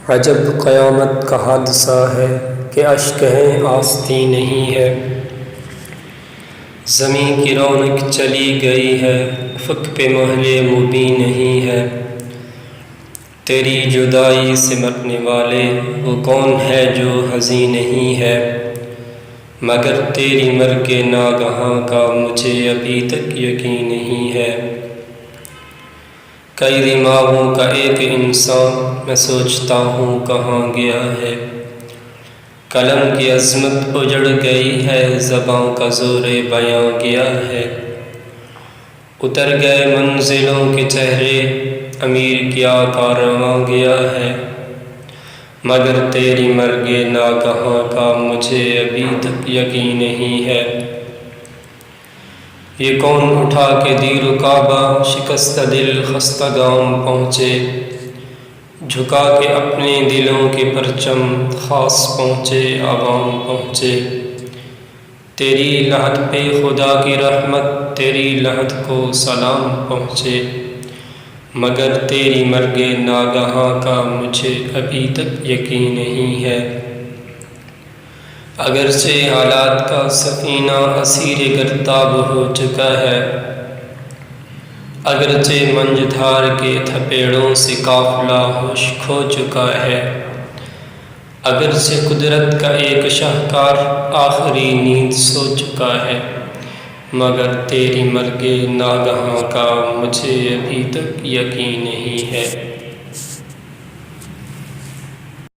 عجب قیامت کا حادثہ ہے کہ اشکیں آستی نہیں ہے۔ زمین کی رونق چلی گئی ہے، افق پہ مہلے مبیں نہیں ہے۔ تیری جدائی سے مرنے والے وہ کون ہے جو حزین نہیں ہے، مگر تیری مرگ ناگہاں کا مجھے ابھی تک یقین نہیں ہے۔ کئی دماغوں کا ایک انسان میں سوچتا ہوں کہاں گیا ہے۔ قلم کی عظمت اجڑ گئی ہے، زباں کا زور بیاں گیا ہے۔ اتر گئے منزلوں کے چہرے، امیر کیا کارواں گیا ہے، مگر تیری مرگ ناگہاں کا مجھے ابھی تک یقین نہیں ہے۔ یہ کون اٹھا کے دیر و کعبہ، شکستہ دل خستگان پہنچے، جھکا کے اپنے دلوں کے پرچم خاص پہنچے، عوام پہنچے۔ تیری لحد پہ خدا کی رحمت، تیری لحد کو سلام پہنچے، مگر تیری مرگ ناگہاں کا مجھے ابھی تک یقین نہیں ہے۔ اگرچہ حالات کا سفینہ اسیر گرتاب ہو چکا ہے، اگرچہ منجدھار کے تھپیڑوں سے قافلہ ہوش کھو چکا ہے، اگرچہ قدرت کا ایک شاہکار آخری نیند سو چکا ہے، مگر تیری مرگ ناگہاں کا مجھے ابھی تک یقین نہیں ہے۔